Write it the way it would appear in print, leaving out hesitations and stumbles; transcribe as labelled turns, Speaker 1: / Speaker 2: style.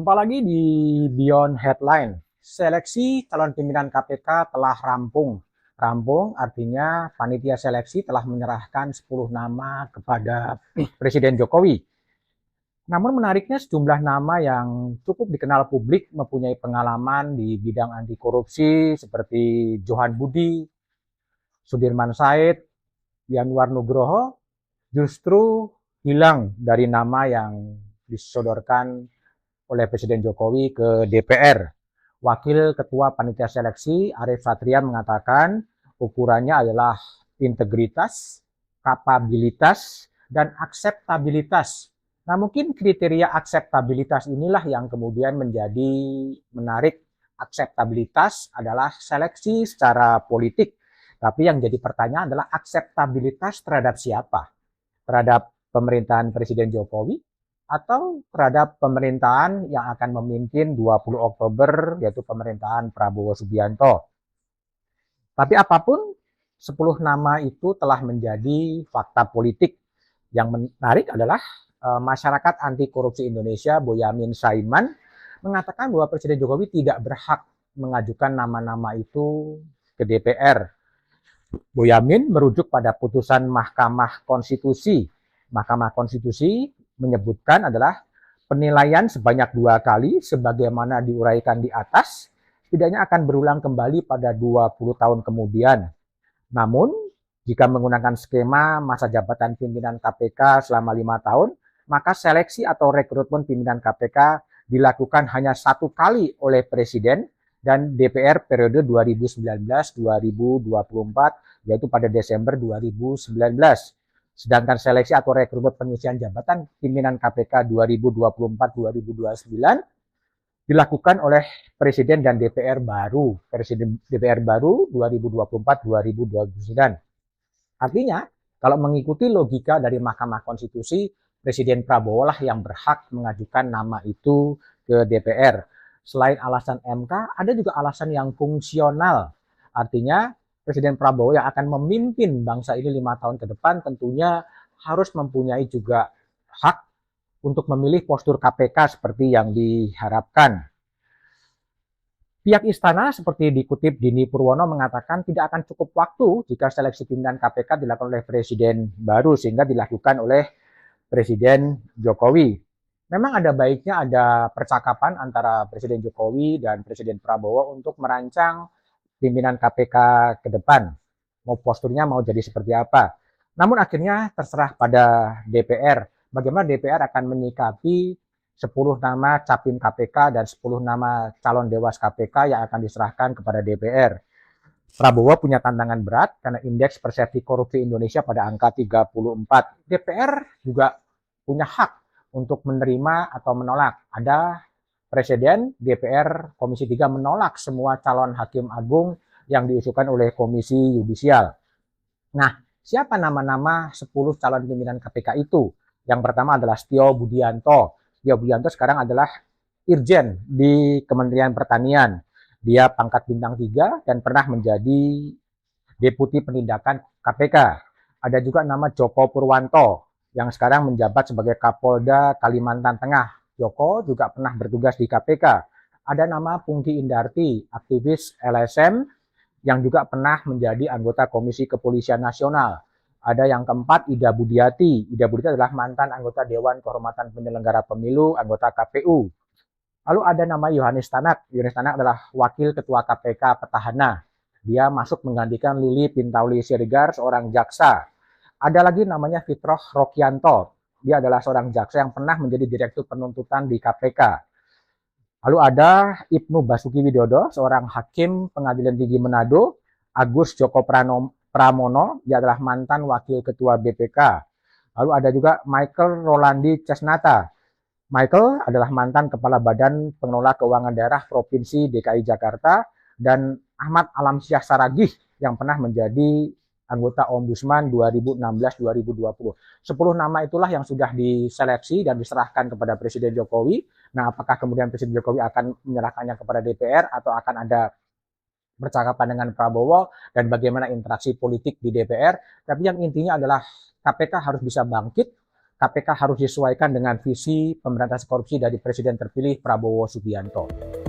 Speaker 1: Jumpa lagi di Beyond Headline. Seleksi calon pimpinan KPK telah rampung. Rampung artinya panitia seleksi telah menyerahkan 10 nama kepada Presiden Jokowi. Namun menariknya sejumlah nama yang cukup dikenal publik mempunyai pengalaman di bidang anti korupsi seperti Johan Budi, Sudirman Said, Yanwar Nugroho justru hilang dari nama yang disodorkan oleh Presiden Jokowi ke DPR. Wakil Ketua Panitia Seleksi Arief Satria mengatakan ukurannya adalah integritas, kapabilitas, dan akseptabilitas. Nah, mungkin kriteria akseptabilitas inilah yang kemudian menjadi menarik. Akseptabilitas adalah seleksi secara politik. Tapi yang jadi pertanyaan adalah akseptabilitas terhadap siapa? Terhadap pemerintahan Presiden Jokowi atau terhadap pemerintahan yang akan memimpin 20 Oktober, yaitu pemerintahan Prabowo Subianto. Tapi apapun, 10 nama itu telah menjadi fakta politik. Yang menarik adalah masyarakat anti korupsi Indonesia, Boyamin Saiman, mengatakan bahwa Presiden Jokowi tidak berhak mengajukan nama-nama itu ke DPR. Boyamin merujuk pada putusan Mahkamah Konstitusi. Mahkamah Konstitusi menyebutkan adalah penilaian sebanyak 2 kali sebagaimana diuraikan di atas setidaknya akan berulang kembali pada 20 tahun kemudian. Namun, jika menggunakan skema masa jabatan pimpinan KPK selama 5 tahun, maka seleksi atau rekrutmen pimpinan KPK dilakukan hanya 1 kali oleh Presiden dan DPR periode 2019-2024, yaitu pada Desember 2019. Sedangkan seleksi atau rekrutmen pengisian jabatan pimpinan KPK 2024-2029 dilakukan oleh Presiden dan DPR baru. Presiden DPR baru 2024-2029. Artinya, kalau mengikuti logika dari Mahkamah Konstitusi, Presiden Prabowo lah yang berhak mengajukan nama itu ke DPR. Selain alasan MK, ada juga alasan yang fungsional. Artinya, Presiden Prabowo yang akan memimpin bangsa ini 5 tahun ke depan tentunya harus mempunyai juga hak untuk memilih postur KPK seperti yang diharapkan. Pihak istana seperti dikutip Dini Purwono mengatakan tidak akan cukup waktu jika seleksi pimpinan KPK dilakukan oleh Presiden baru sehingga dilakukan oleh Presiden Jokowi. Memang ada baiknya ada percakapan antara Presiden Jokowi dan Presiden Prabowo untuk merancang pimpinan KPK ke depan. Mau posturnya mau jadi seperti apa. Namun akhirnya terserah pada DPR. Bagaimana DPR akan menyikapi 10 nama capim KPK dan 10 nama calon dewas KPK yang akan diserahkan kepada DPR. Prabowo punya tantangan berat karena indeks persepsi korupsi Indonesia pada angka 34. DPR juga punya hak untuk menerima atau menolak. Ada Presiden, DPR, Komisi 3 menolak semua calon hakim agung yang diusulkan oleh Komisi Yudisial. Nah, siapa nama-nama 10 calon pimpinan KPK itu? Yang pertama adalah Setio Budianto. Setio Budianto sekarang adalah Irjen di Kementerian Pertanian. Dia pangkat bintang 3 dan pernah menjadi Deputi Penindakan KPK. Ada juga nama Joko Purwanto yang sekarang menjabat sebagai Kapolda Kalimantan Tengah. Joko juga pernah bertugas di KPK. Ada nama Pungki Indarti, aktivis LSM yang juga pernah menjadi anggota Komisi Kepolisian Nasional. Ada yang keempat Ida Budiati. Ida Budiati adalah mantan anggota Dewan Kehormatan Penyelenggara Pemilu, anggota KPU. Lalu ada nama Yohanes Tanak. Yohanes Tanak adalah Wakil Ketua KPK Petahana. Dia masuk menggantikan Lili Pintauli Siregar, seorang jaksa. Ada lagi namanya Fitroh Rokianto. Dia adalah seorang jaksa yang pernah menjadi Direktur Penuntutan di KPK. Lalu ada Ibnu Basuki Widodo, seorang hakim Pengadilan Tinggi Manado. Agus Joko Pramono, dia adalah mantan Wakil Ketua BPK. Lalu ada juga Michael Rolandi Cesnata. Michael adalah mantan Kepala Badan Pengelola Keuangan Daerah Provinsi DKI Jakarta. Dan Ahmad Alamsyah Saragih yang pernah menjadi anggota Ombudsman 2016-2020. 10 nama itulah yang sudah diseleksi dan diserahkan kepada Presiden Jokowi. Nah, apakah kemudian Presiden Jokowi akan menyerahkannya kepada DPR atau akan ada percakapan dengan Prabowo dan bagaimana interaksi politik di DPR. Tapi yang intinya adalah KPK harus bisa bangkit KPK harus disesuaikan dengan visi pemberantasan korupsi dari Presiden terpilih Prabowo Subianto.